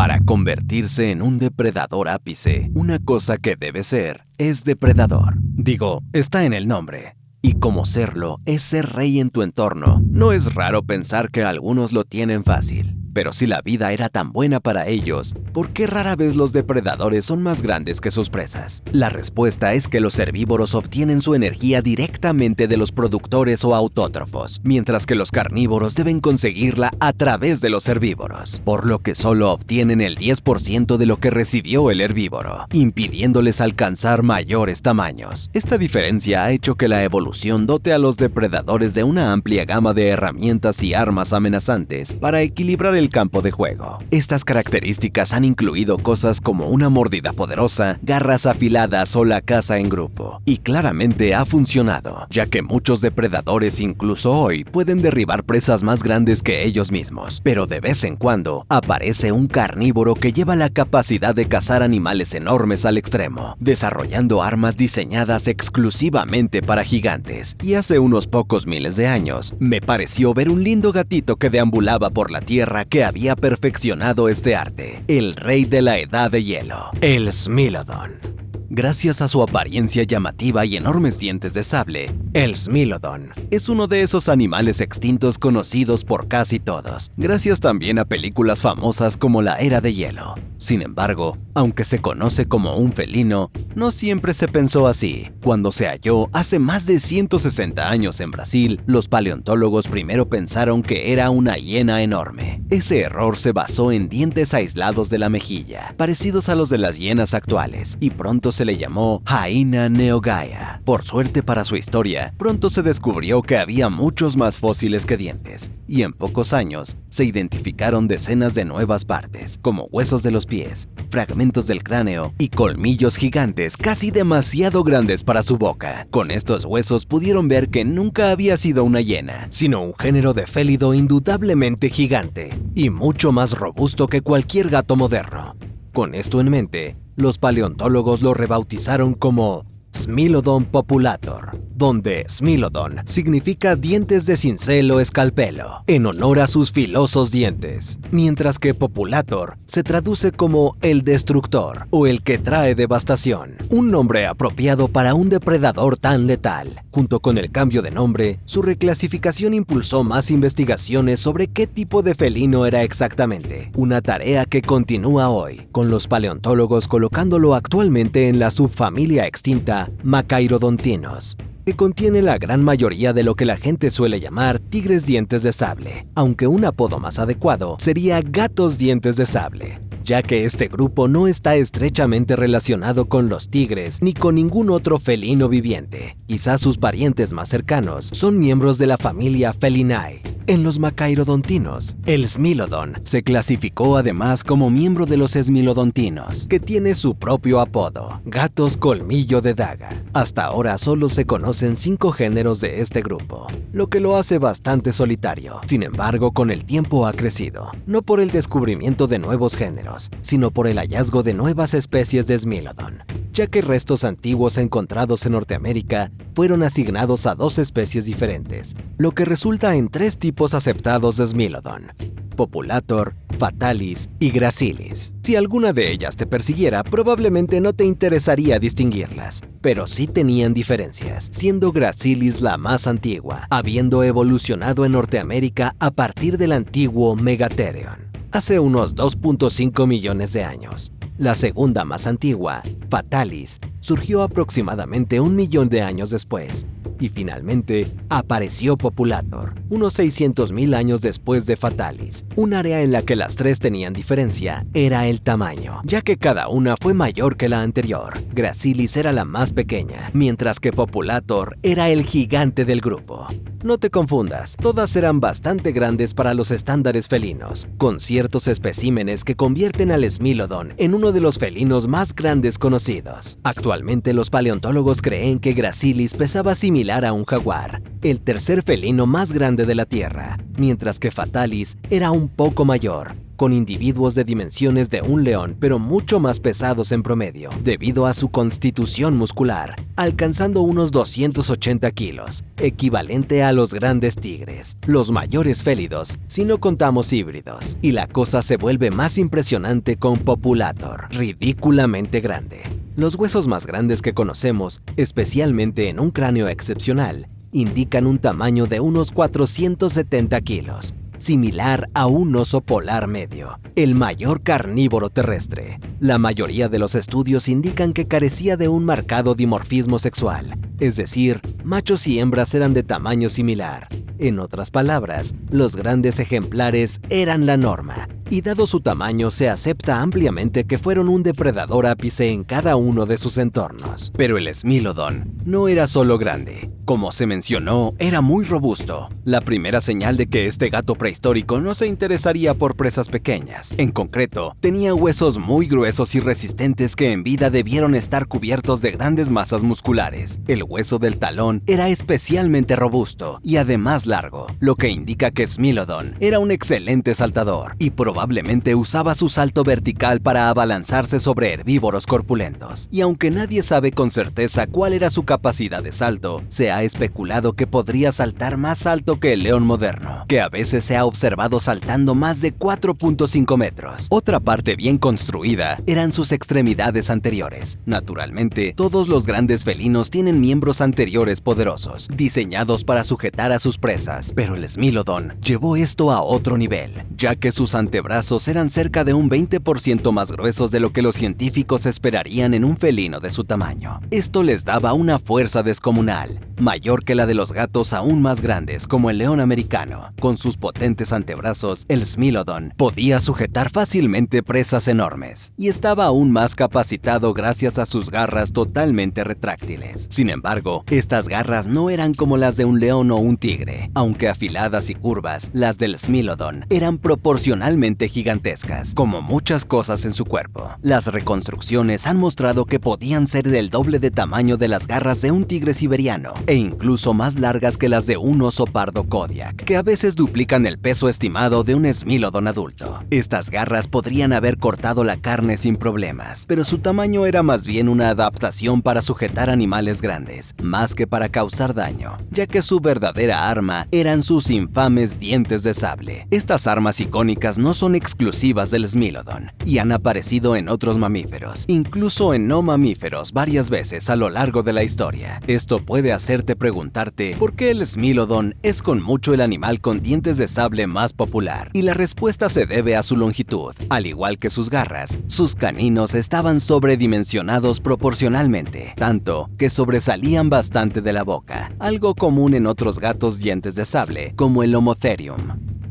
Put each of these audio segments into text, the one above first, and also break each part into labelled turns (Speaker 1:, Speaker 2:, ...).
Speaker 1: Para convertirse en un depredador ápice, una cosa que debe ser es depredador. Digo, está en el nombre. Y como serlo es ser rey en tu entorno, no es raro pensar que algunos lo tienen fácil. Pero si la vida era tan buena para ellos, ¿por qué rara vez los depredadores son más grandes que sus presas? La respuesta es que los herbívoros obtienen su energía directamente de los productores o autótrofos, mientras que los carnívoros deben conseguirla a través de los herbívoros, por lo que solo obtienen el 10% de lo que recibió el herbívoro, impidiéndoles alcanzar mayores tamaños. Esta diferencia ha hecho que la evolución dote a los depredadores de una amplia gama de herramientas y armas amenazantes para equilibrar el campo de juego. Estas características han incluido cosas como una mordida poderosa, garras afiladas o la caza en grupo. Y claramente ha funcionado, ya que muchos depredadores incluso hoy pueden derribar presas más grandes que ellos mismos. Pero de vez en cuando aparece un carnívoro que lleva la capacidad de cazar animales enormes al extremo, desarrollando armas diseñadas exclusivamente para gigantes. Y hace unos pocos miles de años, me pareció ver un lindo gatito que deambulaba por la tierra que había perfeccionado este arte, el rey de la edad de hielo, el Smilodon. Gracias a su apariencia llamativa y enormes dientes de sable, el Smilodon es uno de esos animales extintos conocidos por casi todos, gracias también a películas famosas como La Era de Hielo. Sin embargo, aunque se conoce como un felino, no siempre se pensó así. Cuando se halló hace más de 160 años en Brasil, los paleontólogos primero pensaron que era una hiena enorme. Ese error se basó en dientes aislados de la mejilla, parecidos a los de las hienas actuales, y pronto se le llamó Hyaena neogaea. Por suerte para su historia, pronto se descubrió que había muchos más fósiles que dientes, y en pocos años se identificaron decenas de nuevas partes, como huesos de los pies, fragmentos del cráneo y colmillos gigantes casi demasiado grandes para su boca. Con estos huesos pudieron ver que nunca había sido una hiena, sino un género de félido indudablemente gigante y mucho más robusto que cualquier gato moderno. Con esto en mente, los paleontólogos lo rebautizaron como Smilodon populator, donde Smilodon significa dientes de cincel o escalpelo, en honor a sus filosos dientes, mientras que populator se traduce como el destructor o el que trae devastación, un nombre apropiado para un depredador tan letal. Junto con el cambio de nombre, su reclasificación impulsó más investigaciones sobre qué tipo de felino era exactamente, una tarea que continúa hoy, con los paleontólogos colocándolo actualmente en la subfamilia extinta Macairodontinos, que contiene la gran mayoría de lo que la gente suele llamar tigres dientes de sable, aunque un apodo más adecuado sería gatos dientes de sable, ya que este grupo no está estrechamente relacionado con los tigres ni con ningún otro felino viviente. Quizás sus parientes más cercanos son miembros de la familia Felinae. En los Macairodontinos, el Smilodon se clasificó además como miembro de los Smilodontinos, que tiene su propio apodo, gatos colmillo de daga. Hasta ahora solo se conocen 5 géneros de este grupo, lo que lo hace bastante solitario. Sin embargo, con el tiempo ha crecido, no por el descubrimiento de nuevos géneros, sino por el hallazgo de nuevas especies de Smilodon, ya que restos antiguos encontrados en Norteamérica fueron asignados a 2 especies diferentes, lo que resulta en 3 tipos aceptados de Smilodon: populator, fatalis y gracilis. Si alguna de ellas te persiguiera, probablemente no te interesaría distinguirlas, pero sí tenían diferencias, siendo gracilis la más antigua, habiendo evolucionado en Norteamérica a partir del antiguo Megatherium, hace unos 2.5 millones de años. La segunda más antigua, Fatalis, surgió aproximadamente 1 millón de años después. Y finalmente, apareció Populator, unos 600.000 años después de Fatalis. Un área en la que las 3 tenían diferencia era el tamaño, ya que cada una fue mayor que la anterior. Gracilis era la más pequeña, mientras que Populator era el gigante del grupo. No te confundas, todas eran bastante grandes para los estándares felinos, con ciertos especímenes que convierten al Smilodon en uno de los felinos más grandes conocidos. Actualmente los paleontólogos creen que Gracilis pesaba similar a un jaguar, el tercer felino más grande de la Tierra, mientras que Fatalis era un poco mayor, con individuos de dimensiones de un león, pero mucho más pesados en promedio, debido a su constitución muscular, alcanzando unos 280 kilos, equivalente a los grandes tigres, los mayores félidos, si no contamos híbridos. Y la cosa se vuelve más impresionante con Populator, ridículamente grande. Los huesos más grandes que conocemos, especialmente en un cráneo excepcional, indican un tamaño de unos 470 kilos, similar a un oso polar medio, el mayor carnívoro terrestre. La mayoría de los estudios indican que carecía de un marcado dimorfismo sexual, es decir, machos y hembras eran de tamaño similar. En otras palabras, los grandes ejemplares eran la norma, y dado su tamaño se acepta ampliamente que fueron un depredador ápice en cada uno de sus entornos. Pero el Smilodon no era solo grande. Como se mencionó, era muy robusto, la primera señal de que este gato prehistórico no se interesaría por presas pequeñas. En concreto, tenía huesos muy gruesos y resistentes que en vida debieron estar cubiertos de grandes masas musculares. El hueso del talón era especialmente robusto y además largo, lo que indica que Smilodon era un excelente saltador y probablemente usaba su salto vertical para abalanzarse sobre herbívoros corpulentos. Y aunque nadie sabe con certeza cuál era su capacidad de salto, se ha especulado que podría saltar más alto que el león moderno, que a veces se ha observado saltando más de 4.5 metros. Otra parte bien construida eran sus extremidades anteriores. Naturalmente, todos los grandes felinos tienen miembros anteriores poderosos, diseñados para sujetar a sus presas, pero el Smilodon llevó esto a otro nivel, ya que sus antebrazos eran cerca de un 20% más gruesos de lo que los científicos esperarían en un felino de su tamaño. Esto les daba una fuerza descomunal, mayor que la de los gatos aún más grandes como el león americano. Con sus potentes antebrazos, el Smilodon podía sujetar fácilmente presas enormes, y estaba aún más capacitado gracias a sus garras totalmente retráctiles. Sin embargo, estas garras no eran como las de un león o un tigre. Aunque afiladas y curvas, las del Smilodon eran proporcionalmente gigantescas, como muchas cosas en su cuerpo. Las reconstrucciones han mostrado que podían ser del doble de tamaño de las garras de un tigre siberiano, e incluso más largas que las de un oso pardo Kodiak, que a veces duplican el peso estimado de un Smilodon adulto. Estas garras podrían haber cortado la carne sin problemas, pero su tamaño era más bien una adaptación para sujetar animales grandes, más que para causar daño, ya que su verdadera arma eran sus infames dientes de sable. Estas armas icónicas no son exclusivas del Smilodon, y han aparecido en otros mamíferos, incluso en no mamíferos varias veces a lo largo de la historia. Esto puede hacerte preguntarte por qué el Smilodon es con mucho el animal con dientes de sable más popular, y la respuesta se debe a su longitud. Al igual que sus garras, sus caninos estaban sobredimensionados proporcionalmente, tanto que sobresalían bastante de la boca, algo común en otros gatos dientes de sable, como el Homotherium.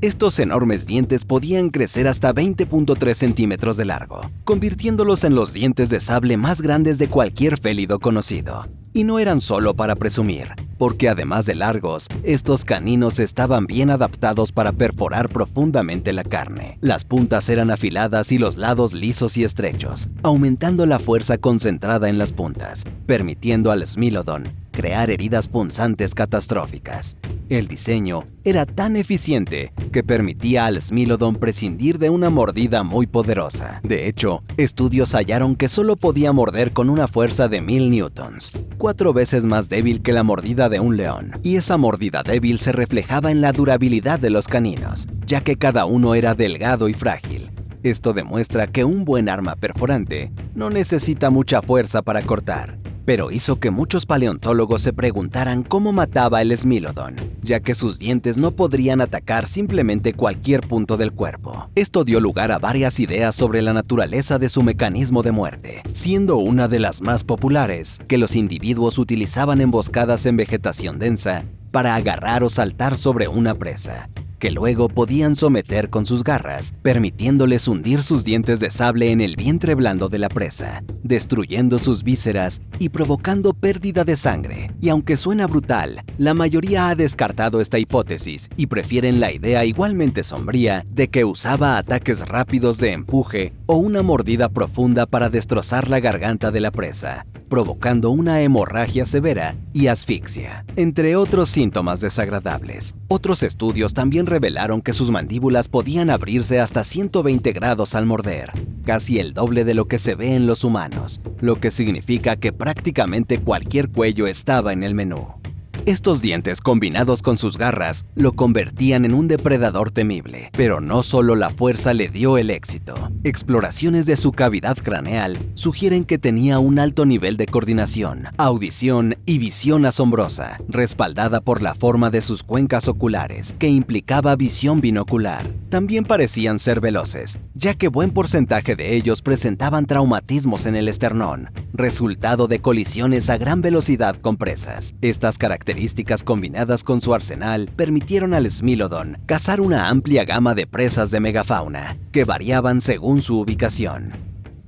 Speaker 1: Estos enormes dientes podían crecer hasta 20.3 centímetros de largo, convirtiéndolos en los dientes de sable más grandes de cualquier félido conocido. Y no eran solo para presumir, porque además de largos, estos caninos estaban bien adaptados para perforar profundamente la carne. Las puntas eran afiladas y los lados lisos y estrechos, aumentando la fuerza concentrada en las puntas, permitiendo al Smilodon crear heridas punzantes catastróficas. El diseño era tan eficiente que permitía al Smilodon prescindir de una mordida muy poderosa. De hecho, estudios hallaron que solo podía morder con una fuerza de 1000 newtons, 4 veces más débil que la mordida de un león. Y esa mordida débil se reflejaba en la durabilidad de los caninos, ya que cada uno era delgado y frágil. Esto demuestra que un buen arma perforante no necesita mucha fuerza para cortar, pero hizo que muchos paleontólogos se preguntaran cómo mataba el Smilodon, ya que sus dientes no podrían atacar simplemente cualquier punto del cuerpo. Esto dio lugar a varias ideas sobre la naturaleza de su mecanismo de muerte, siendo una de las más populares que los individuos utilizaban emboscadas en vegetación densa para agarrar o saltar sobre una presa, que luego podían someter con sus garras, permitiéndoles hundir sus dientes de sable en el vientre blando de la presa, destruyendo sus vísceras y provocando pérdida de sangre. Y aunque suena brutal, la mayoría ha descartado esta hipótesis y prefieren la idea igualmente sombría de que usaba ataques rápidos de empuje o una mordida profunda para destrozar la garganta de la presa. provocando una hemorragia severa y asfixia, entre otros síntomas desagradables. Otros estudios también revelaron que sus mandíbulas podían abrirse hasta 120 grados al morder, casi el doble de lo que se ve en los humanos, lo que significa que prácticamente cualquier cuello estaba en el menú. Estos dientes, combinados con sus garras, lo convertían en un depredador temible. Pero no solo la fuerza le dio el éxito. Exploraciones de su cavidad craneal sugieren que tenía un alto nivel de coordinación, audición y visión asombrosa, respaldada por la forma de sus cuencas oculares, que implicaba visión binocular. También parecían ser veloces, ya que buen porcentaje de ellos presentaban traumatismos en el esternón, resultado de colisiones a gran velocidad con presas. Estas características combinadas con su arsenal permitieron al Smilodon cazar una amplia gama de presas de megafauna, que variaban según su ubicación.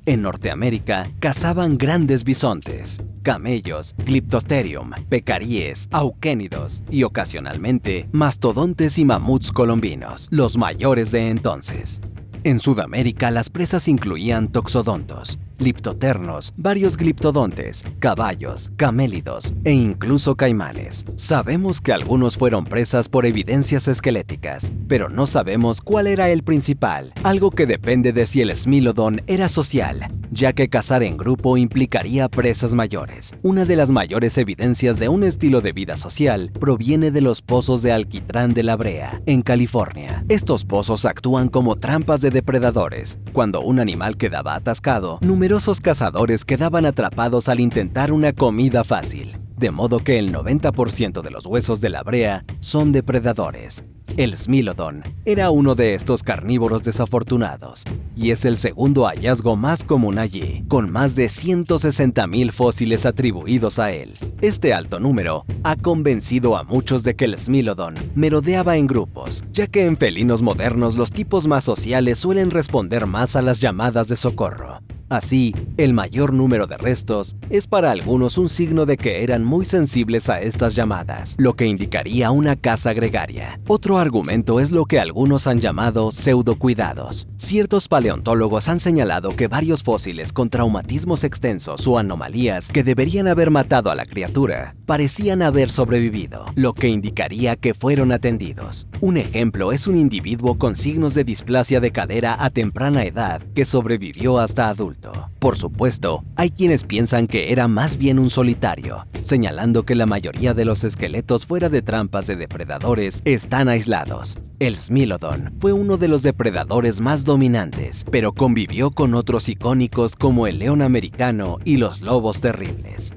Speaker 1: En Norteamérica, cazaban grandes bisontes, camellos, Glyptotherium, pecaríes, auquénidos y ocasionalmente mastodontes y mamuts colombinos, los mayores de entonces. En Sudamérica, las presas incluían toxodontos, gliptoternos, varios gliptodontes, caballos, camélidos e incluso caimanes. Sabemos que algunos fueron presas por evidencias esqueléticas, pero no sabemos cuál era el principal, algo que depende de si el Smilodon era social, ya que cazar en grupo implicaría presas mayores. Una de las mayores evidencias de un estilo de vida social proviene de los pozos de alquitrán de La Brea, en California. Estos pozos actúan como trampas de depredadores. Cuando un animal quedaba atascado, numerosos cazadores quedaban atrapados al intentar una comida fácil, de modo que el 90% de los huesos de La Brea son depredadores. El Smilodon era uno de estos carnívoros desafortunados, y es el segundo hallazgo más común allí, con más de 160,000 fósiles atribuidos a él. Este alto número ha convencido a muchos de que el Smilodon merodeaba en grupos, ya que en felinos modernos los tipos más sociales suelen responder más a las llamadas de socorro. Así, el mayor número de restos es para algunos un signo de que eran muy sensibles a estas llamadas, lo que indicaría una caza gregaria. Otro argumento es lo que algunos han llamado pseudocuidados. Ciertos paleontólogos han señalado que varios fósiles con traumatismos extensos o anomalías que deberían haber matado a la criatura parecían haber sobrevivido, lo que indicaría que fueron atendidos. Un ejemplo es un individuo con signos de displasia de cadera a temprana edad que sobrevivió hasta adulto. Por supuesto, hay quienes piensan que era más bien un solitario, señalando que la mayoría de los esqueletos fuera de trampas de depredadores están aislados. El Smilodon fue uno de los depredadores más dominantes, pero convivió con otros icónicos como el león americano y los lobos terribles.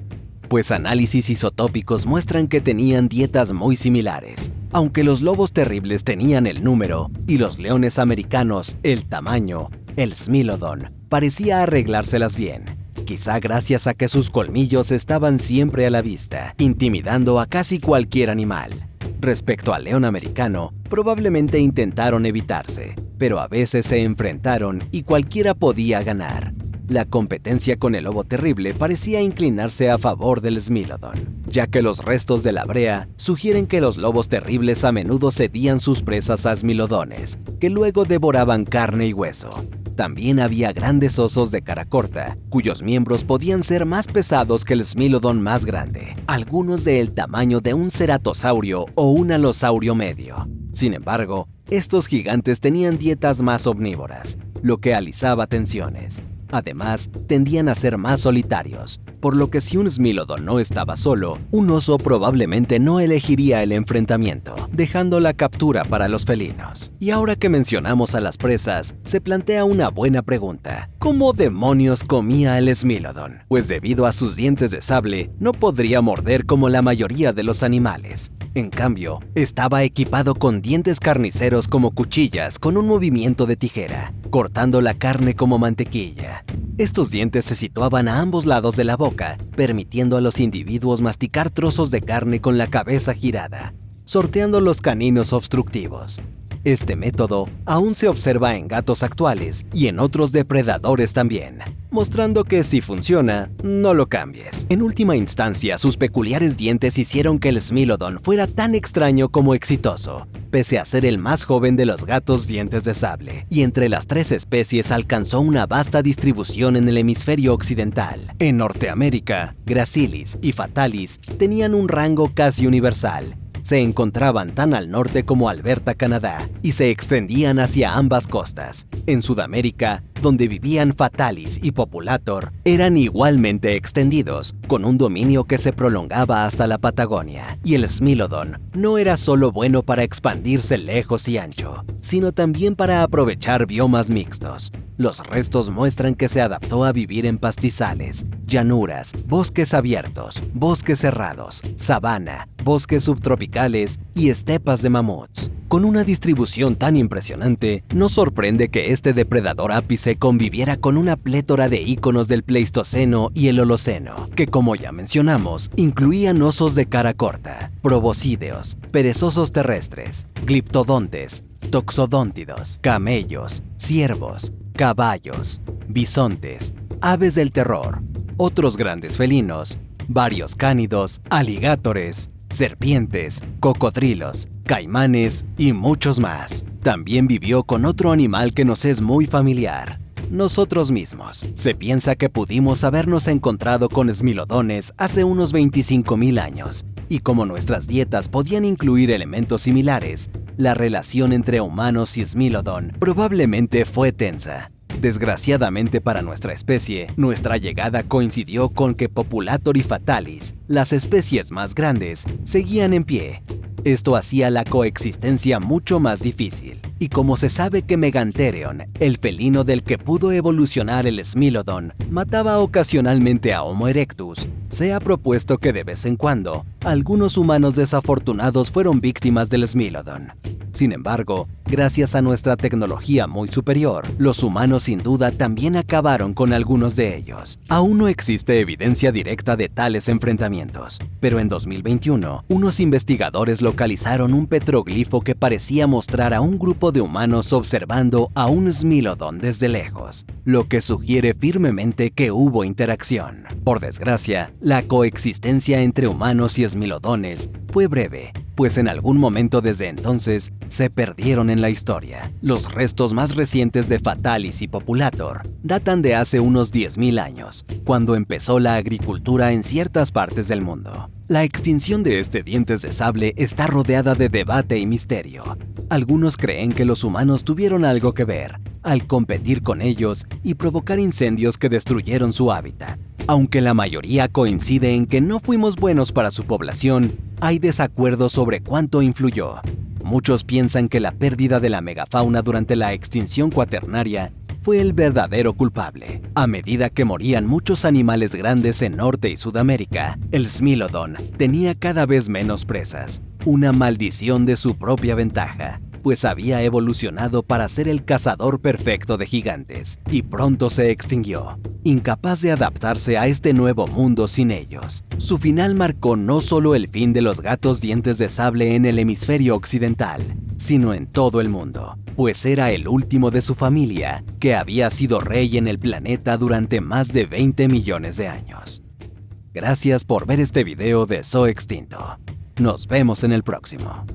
Speaker 1: Pues análisis isotópicos muestran que tenían dietas muy similares, aunque los lobos terribles tenían el número y los leones americanos el tamaño. El Smilodon parecía arreglárselas bien, quizá gracias a que sus colmillos estaban siempre a la vista, intimidando a casi cualquier animal. Respecto al león americano, probablemente intentaron evitarse, pero a veces se enfrentaron y cualquiera podía ganar. La competencia con el lobo terrible parecía inclinarse a favor del Smilodon, ya que los restos de La Brea sugieren que los lobos terribles a menudo cedían sus presas a Smilodones, que luego devoraban carne y hueso. También había grandes osos de cara corta, cuyos miembros podían ser más pesados que el Smilodon más grande, algunos del tamaño de un ceratosaurio o un alosaurio medio. Sin embargo, estos gigantes tenían dietas más omnívoras, lo que alisaba tensiones. Además, tendían a ser más solitarios, por lo que si un Smilodon no estaba solo, un oso probablemente no elegiría el enfrentamiento, dejando la captura para los felinos. Y ahora que mencionamos a las presas, se plantea una buena pregunta. ¿Cómo demonios comía el Smilodon? Pues debido a sus dientes de sable, no podría morder como la mayoría de los animales. En cambio, estaba equipado con dientes carniceros como cuchillas con un movimiento de tijera, cortando la carne como mantequilla. Estos dientes se situaban a ambos lados de la boca, permitiendo a los individuos masticar trozos de carne con la cabeza girada, sorteando los caninos obstructivos. Este método aún se observa en gatos actuales y en otros depredadores también, mostrando que si funciona, no lo cambies. En última instancia, sus peculiares dientes hicieron que el Smilodon fuera tan extraño como exitoso, pese a ser el más joven de los gatos dientes de sable, y entre las tres especies alcanzó una vasta distribución en el hemisferio occidental. En Norteamérica, Gracilis y Fatalis tenían un rango casi universal. Se encontraban tan al norte como Alberta, Canadá, y se extendían hacia ambas costas. En Sudamérica, donde vivían Fatalis y Populator, eran igualmente extendidos, con un dominio que se prolongaba hasta la Patagonia. Y el Smilodon no era solo bueno para expandirse lejos y ancho, sino también para aprovechar biomas mixtos. Los restos muestran que se adaptó a vivir en pastizales, llanuras, bosques abiertos, bosques cerrados, sabana, bosques subtropicales y estepas de mamuts. Con una distribución tan impresionante, no sorprende que este depredador ápice conviviera con una plétora de íconos del Pleistoceno y el Holoceno, que como ya mencionamos, incluían osos de cara corta, proboscídeos, perezosos terrestres, gliptodontes, toxodóntidos, camellos, ciervos, caballos, bisontes, aves del terror, otros grandes felinos, varios cánidos, aligatores, serpientes, cocodrilos, caimanes y muchos más. También vivió con otro animal que nos es muy familiar: nosotros mismos. Se piensa que pudimos habernos encontrado con Smilodones hace unos 25.000 años, y como nuestras dietas podían incluir elementos similares, la relación entre humanos y Smilodon probablemente fue tensa. Desgraciadamente para nuestra especie, nuestra llegada coincidió con que Populator y Fatalis, las especies más grandes, seguían en pie. Esto hacía la coexistencia mucho más difícil. Y como se sabe que Megantherion, el felino del que pudo evolucionar el Smilodon, mataba ocasionalmente a Homo erectus, se ha propuesto que de vez en cuando, algunos humanos desafortunados fueron víctimas del Smilodon. Sin embargo, gracias a nuestra tecnología muy superior, los humanos sin duda también acabaron con algunos de ellos. Aún no existe evidencia directa de tales enfrentamientos, pero en 2021, unos investigadores localizaron un petroglifo que parecía mostrar a un grupo de humanos observando a un Smilodon desde lejos, lo que sugiere firmemente que hubo interacción. Por desgracia, la coexistencia entre humanos y Smilodones fue breve, pues en algún momento desde entonces se perdieron en la historia. Los restos más recientes de Fatalis y Populator datan de hace unos 10.000 años, cuando empezó la agricultura en ciertas partes del mundo. La extinción de este dientes de sable está rodeada de debate y misterio. Algunos creen que los humanos tuvieron algo que ver al competir con ellos y provocar incendios que destruyeron su hábitat. Aunque la mayoría coincide en que no fuimos buenos para su población, hay desacuerdos sobre cuánto influyó. Muchos piensan que la pérdida de la megafauna durante la extinción cuaternaria fue el verdadero culpable. A medida que morían muchos animales grandes en Norte y Sudamérica, el Smilodon tenía cada vez menos presas, una maldición de su propia ventaja, pues había evolucionado para ser el cazador perfecto de gigantes, y pronto se extinguió, incapaz de adaptarse a este nuevo mundo sin ellos. Su final marcó no solo el fin de los gatos dientes de sable en el hemisferio occidental, sino en todo el mundo, pues era el último de su familia que había sido rey en el planeta durante más de 20 millones de años. Gracias por ver este video de Zoo Extinto. Nos vemos en el próximo.